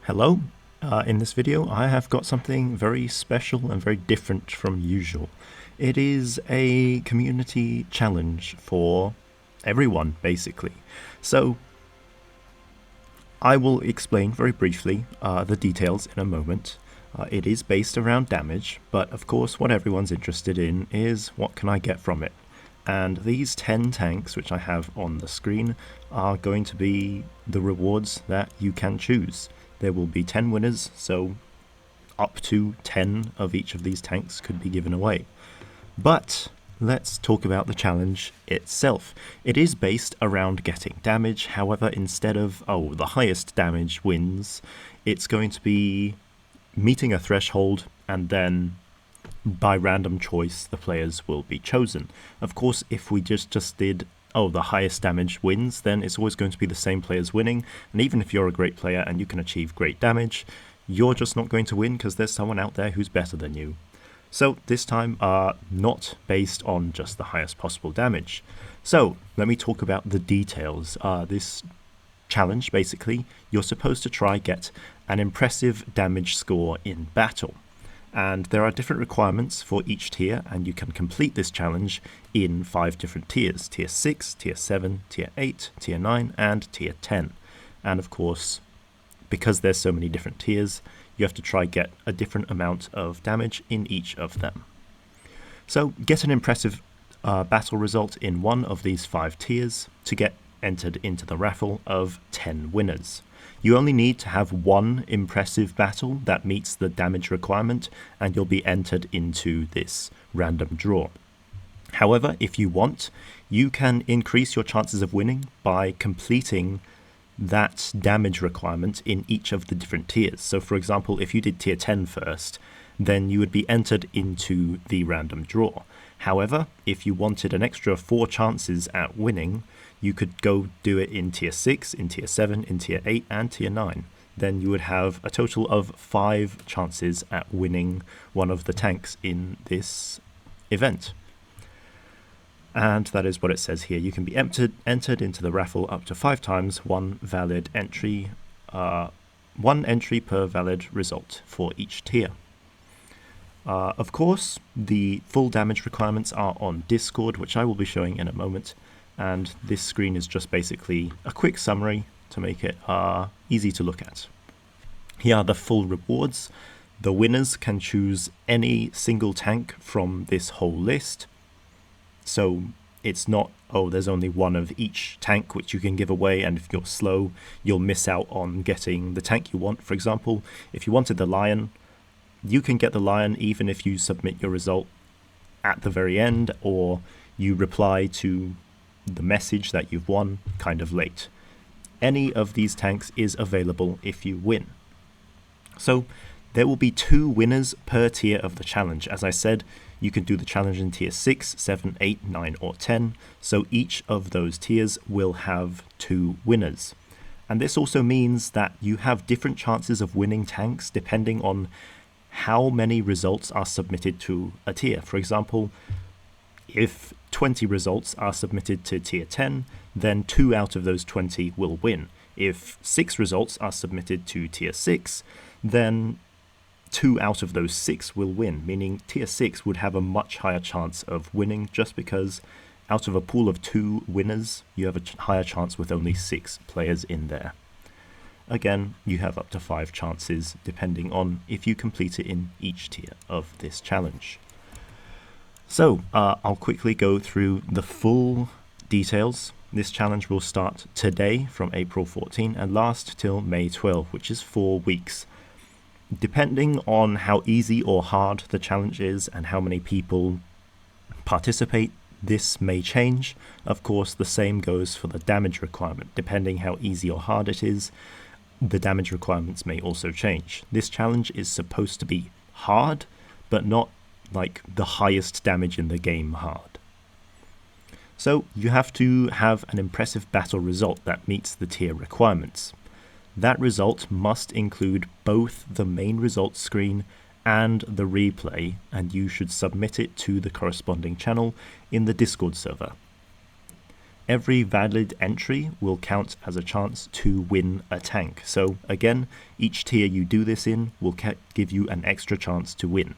Hello, in this video I have got something very special and very different from usual. It is a community challenge for everyone basically. So I will explain very briefly the details in a moment. It is based around damage, but of course what everyone's interested in is what can I get from it. And these 10 tanks which I have on the screen are going to be the rewards that you can choose. There will be 10 winners, so up to 10 of each of these tanks could be given away. But let's talk about the challenge itself. It is based around getting damage, however instead of, the highest damage wins, it's going to be meeting a threshold and then by random choice the players will be chosen. Of course, if we just did the highest damage wins, then it's always going to be the same players winning, and even if you're a great player and you can achieve great damage, you're just not going to win because there's someone out there who's better than you. So this time not based on just the highest possible damage. So let me talk about the details. This challenge, basically, you're supposed to try get an impressive damage score in battle. And there are different requirements for each tier, and you can complete this challenge in 5 different tiers: tier 6, tier 7, tier 8, tier 9, and tier 10. And of course, because there's so many different tiers, you have to try get a different amount of damage in each of them. So get an impressive battle result in one of these 5 tiers to get entered into the raffle of 10 winners. You only need to have one impressive battle that meets the damage requirement, and you'll be entered into this random draw. However, if you want, you can increase your chances of winning by completing that damage requirement in each of the different tiers. So for example, if you did tier 10 first, then you would be entered into the random draw. However, if you wanted an extra 4 chances at winning, you could go do it in tier 6, in tier 7, in tier 8, and tier 9. Then you would have a total of 5 chances at winning one of the tanks in this event. And that is what it says here. You can be entered into the raffle up to 5 times, one entry per valid result for each tier. Of course, the full damage requirements are on Discord, which I will be showing in a moment. And this screen is just basically a quick summary to make it easy to look at. Here are the full rewards. The winners can choose any single tank from this whole list. So it's not, there's only one of each tank which you can give away, and if you're slow, you'll miss out on getting the tank you want. For example, if you wanted the Lion, you can get the Lion even if you submit your result at the very end, or you reply to the message that you've won kind of late. Any of these tanks is available if you win. So there will be 2 winners per tier of the challenge. As I said, you can do the challenge in tier 6, 7, 8, 9, or 10. So each of those tiers will have 2 winners. And this also means that you have different chances of winning tanks depending on how many results are submitted to a tier. For example, if 20 results are submitted to tier 10, then 2 out of those 20 will win. If 6 results are submitted to tier 6, then 2 out of those 6 will win, meaning tier 6 would have a much higher chance of winning just because out of a pool of 2 winners, you have a higher chance with only 6 players in there. Again, you have up to 5 chances depending on if you complete it in each tier of this challenge. So I'll quickly go through the full details. This challenge will start today from April 14 and last till May 12, which is 4 weeks. Depending on how easy or hard the challenge is and how many people participate, this may change. Of course, the same goes for the damage requirement. Depending how easy or hard it is, the damage requirements may also change. This challenge is supposed to be hard, but not like the highest damage in the game hard. So you have to have an impressive battle result that meets the tier requirements. That result must include both the main results screen and the replay, and you should submit it to the corresponding channel in the Discord server. every valid entry will count as a chance to win a tank. So again, each tier you do this in will give you an extra chance to win.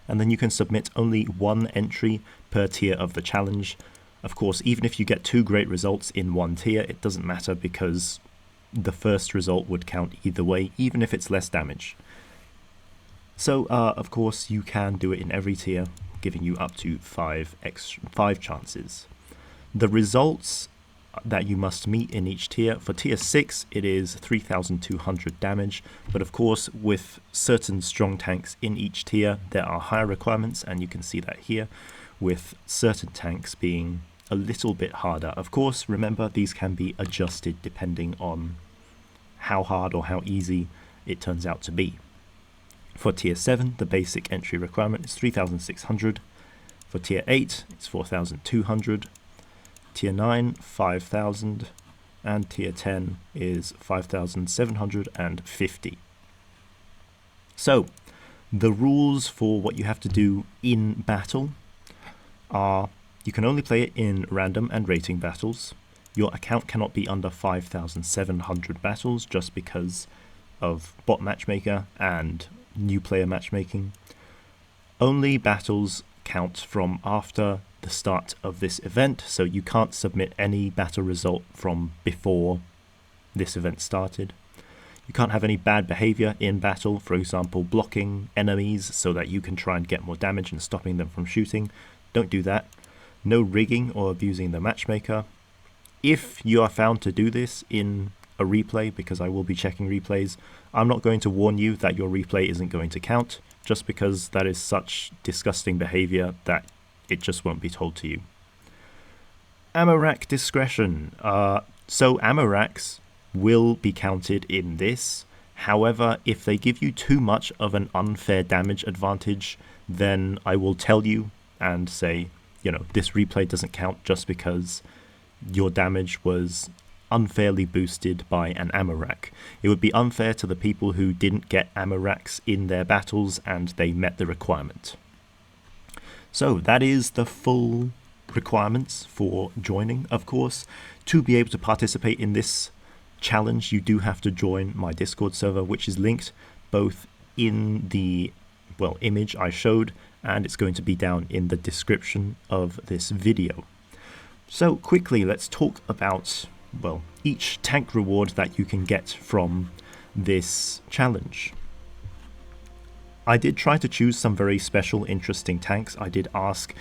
And then you can submit only one entry per tier of the challenge. Of course, even if you get 2 great results in one tier, it doesn't matter because the first result would count either way, even if it's less damage. So, of course, you can do it in every tier, giving you up to 5 chances. The results that you must meet in each tier, for tier 6 it is 3,200 damage, but of course with certain strong tanks in each tier there are higher requirements, and you can see that here with certain tanks being a little bit harder. Of course, remember, these can be adjusted depending on how hard or how easy it turns out to be. For tier 7, the basic entry requirement is 3,600. For tier 8, it's 4,200. Tier 9, 5,000. And tier 10 is 5,750. So, the rules for what you have to do in battle are: you can only play it in random and rating battles. Your account cannot be under 5,700 battles just because of bot matchmaker and new player matchmaking. Only battles count from after the start of this event, so you can't submit any battle result from before this event started. You can't have any bad behavior in battle, for example blocking enemies so that you can try and get more damage and stopping them from shooting. Don't do that. No rigging or abusing the matchmaker. If you are found to do this in a replay, because I will be checking replays, I'm not going to warn you that your replay isn't going to count, just because that is such disgusting behavior that it just won't be told to you. Ammo rack discretion. So ammo racks will be counted in this. However, if they give you too much of an unfair damage advantage, then I will tell you and say, you know, this replay doesn't count just because your damage was unfairly boosted by an ammo rack. It would be unfair to the people who didn't get ammo racks in their battles and they met the requirement. So that is the full requirements for joining. Of course, to be able to participate in this challenge, you do have to join my Discord server, which is linked both in the image I showed, and it's going to be down in the description of this video. So quickly, let's talk about each tank reward that you can get from this challenge. I did try to choose some very special, interesting tanks. I did ask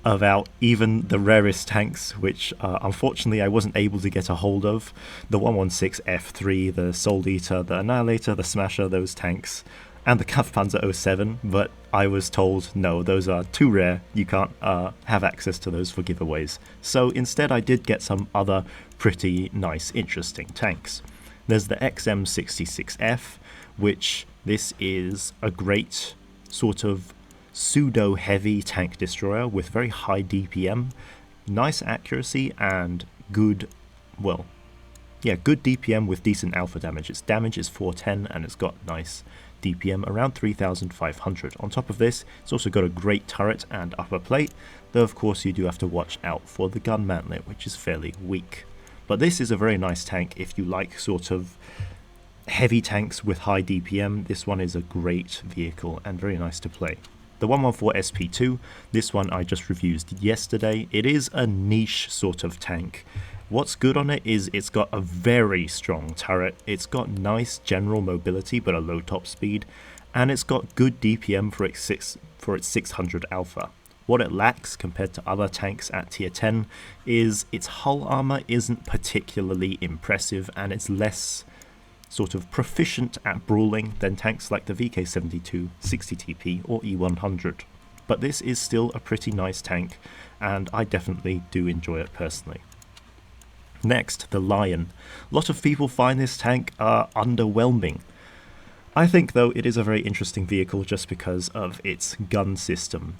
about even the rarest tanks, which unfortunately I wasn't able to get a hold of. The 116F3, the Soul Eater, the Annihilator, the Smasher, those tanks, and the Kampfpanzer 07, but I was told no, those are too rare, you can't have access to those for giveaways. So instead I did get some other pretty nice, interesting tanks. There's the XM66F, which this is a great sort of pseudo-heavy tank destroyer with very high DPM, nice accuracy, and good DPM with decent alpha damage. Its damage is 410 and it's got nice DPM around 3,500. On top of this, it's also got a great turret and upper plate, though of course you do have to watch out for the gun mantlet, which is fairly weak. But this is a very nice tank if you like sort of heavy tanks with high DPM. This one is a great vehicle and very nice to play. The 114 SP2, this one I just reviewed yesterday. It is a niche sort of tank. What's good on it is it's got a very strong turret, it's got nice general mobility but a low top speed, and it's got good DPM for its 600 alpha. What it lacks compared to other tanks at tier 10 is its hull armor isn't particularly impressive, and it's less sort of proficient at brawling than tanks like the VK72, 60TP or E100. But this is still a pretty nice tank, and I definitely do enjoy it personally. Next, the Lion. A lot of people find this tank underwhelming. I think though it is a very interesting vehicle just because of its gun system.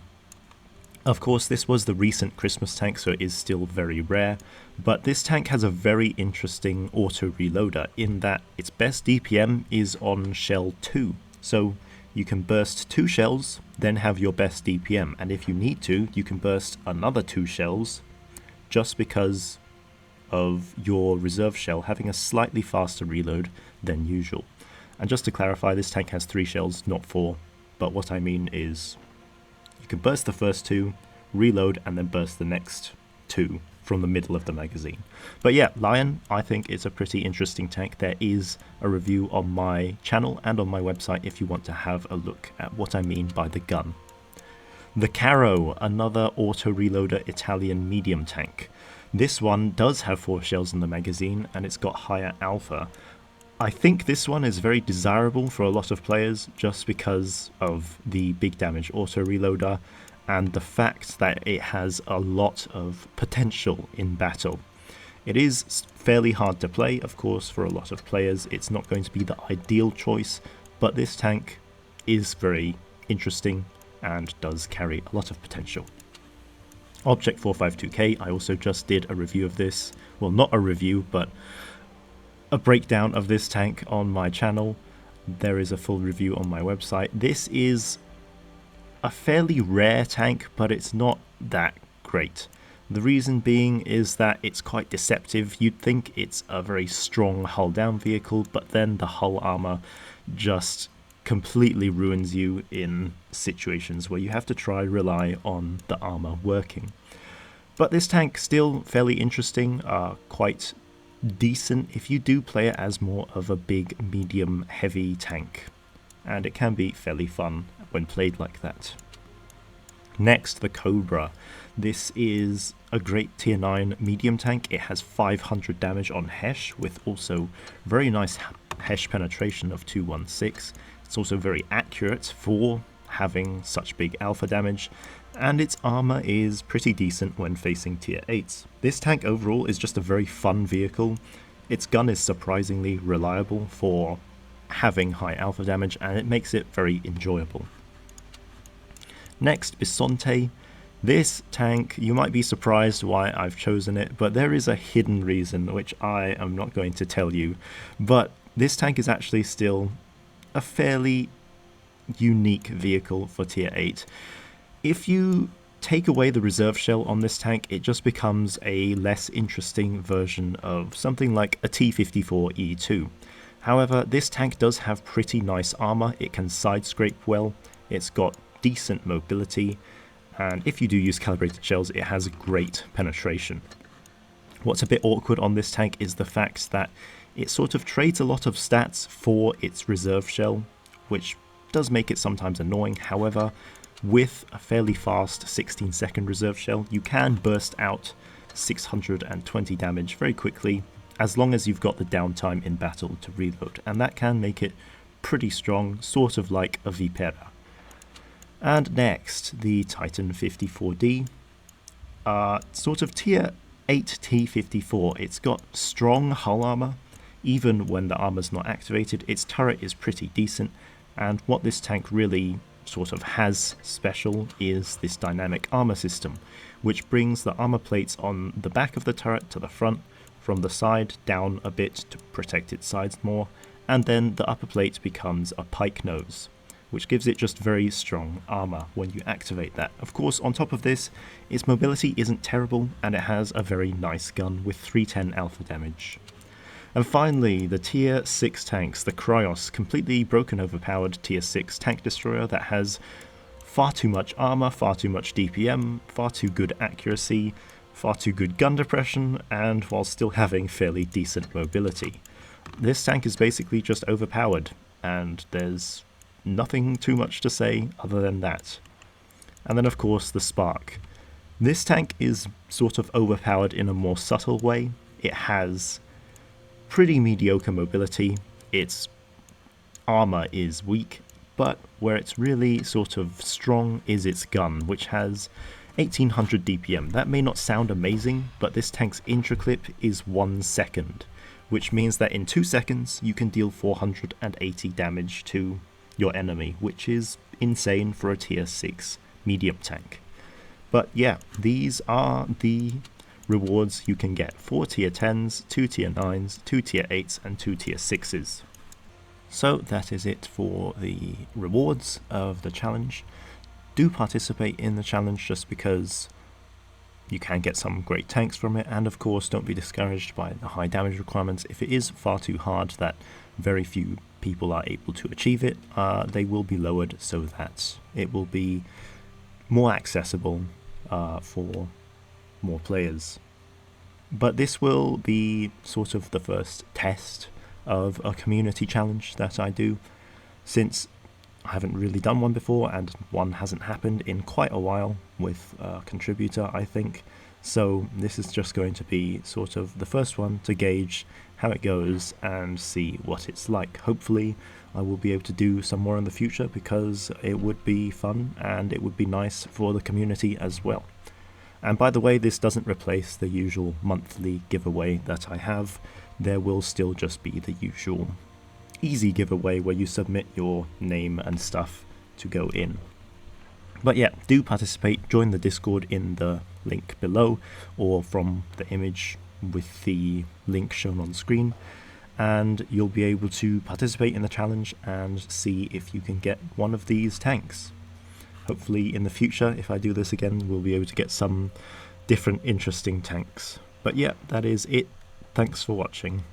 Of course, this was the recent Christmas tank, so it is still very rare, but this tank has a very interesting auto-reloader in that its best DPM is on shell 2. So you can burst 2 shells, then have your best DPM, and if you need to, you can burst another 2 shells, just because of your reserve shell having a slightly faster reload than usual. And just to clarify, this tank has 3 shells, not 4, but what I mean is you can burst the first 2, reload, and then burst the next 2 from the middle of the magazine. But yeah, Lion, I think it's a pretty interesting tank. There is a review on my channel and on my website if you want to have a look at what I mean by the gun. The Carro, another auto-reloader Italian medium tank. This one does have 4 shells in the magazine, and it's got higher alpha. I think this one is very desirable for a lot of players just because of the big damage auto-reloader and the fact that it has a lot of potential in battle. It is fairly hard to play, of course, for a lot of players. It's not going to be the ideal choice, but this tank is very interesting and does carry a lot of potential. Object 452K, I also just did a review of this. Well, not a review, but a breakdown of this tank on my channel. There is a full review on my website. This is a fairly rare tank, but it's not that great. The reason being is that it's quite deceptive. You'd think it's a very strong hull down vehicle, but then the hull armor just completely ruins you in situations where you have to rely on the armor working. But this tank still fairly interesting, quite decent if you do play it as more of a big medium heavy tank, and it can be fairly fun when played like that. Next, the Cobra. This is a great tier 9 medium tank. It has 500 damage on Hesh with also very nice Hesh penetration of 216. It's also very accurate for having such big alpha damage, and its armor is pretty decent when facing tier 8s. This tank overall is just a very fun vehicle. Its gun is surprisingly reliable for having high alpha damage, and it makes it very enjoyable. Next, Bisonte. This tank, you might be surprised why I've chosen it, but there is a hidden reason which I am not going to tell you. But this tank is actually still a fairly unique vehicle for tier 8. If you take away the reserve shell on this tank, it just becomes a less interesting version of something like a T54E2. However, this tank does have pretty nice armor. It can side scrape well, it's got decent mobility, and if you do use calibrated shells, it has great penetration. What's a bit awkward on this tank is the fact that it sort of trades a lot of stats for its reserve shell, which does make it sometimes annoying. However, with a fairly fast 16-second reserve shell, you can burst out 620 damage very quickly, as long as you've got the downtime in battle to reload, and that can make it pretty strong, sort of like a Vipera. And next, the Titan 54D, sort of tier 8 T54. It's got strong hull armor, even when the armor's not activated. Its turret is pretty decent, and what this tank really sort of has special is this dynamic armor system, which brings the armor plates on the back of the turret to the front, from the side down a bit to protect its sides more, and then the upper plate becomes a pike nose, which gives it just very strong armor when you activate that. Of course, on top of this, its mobility isn't terrible, and it has a very nice gun with 310 alpha damage. And finally, the tier 6 tanks, the Kryos, completely broken overpowered tier 6 tank destroyer that has far too much armor, far too much DPM, far too good accuracy, far too good gun depression, and while still having fairly decent mobility. This tank is basically just overpowered, and there's nothing too much to say other than that. And then of course the Spark. This tank is sort of overpowered in a more subtle way. It has pretty mediocre mobility, its armor is weak, but where it's really sort of strong is its gun, which has 1800 DPM. That may not sound amazing, but this tank's intraclip is 1 second, which means that in 2 seconds you can deal 480 damage to your enemy, which is insane for a tier 6 medium tank. But yeah, these are the rewards you can get: 4 tier 10s, 2 tier 9s, 2 tier 8s, and 2 tier 6s. So that is it for the rewards of the challenge. Do participate in the challenge just because you can get some great tanks from it, and of course don't be discouraged by the high damage requirements. If it is far too hard that very few people are able to achieve it, they will be lowered so that it will be more accessible for more players. But this will be sort of the first test of a community challenge that I do, since I haven't really done one before and one hasn't happened in quite a while with a contributor, I think. So this is just going to be sort of the first one to gauge how it goes and see what it's like. Hopefully I will be able to do some more in the future, because it would be fun and it would be nice for the community as well. And by the way, this doesn't replace the usual monthly giveaway that I have. There will still just be the usual easy giveaway where you submit your name and stuff to go in. But yeah, do participate. Join the Discord in the link below, or from the image with the link shown on screen, and you'll be able to participate in the challenge and see if you can get one of these tanks. Hopefully in the future, if I do this again, we'll be able to get some different interesting tanks. But yeah, that is it. Thanks for watching.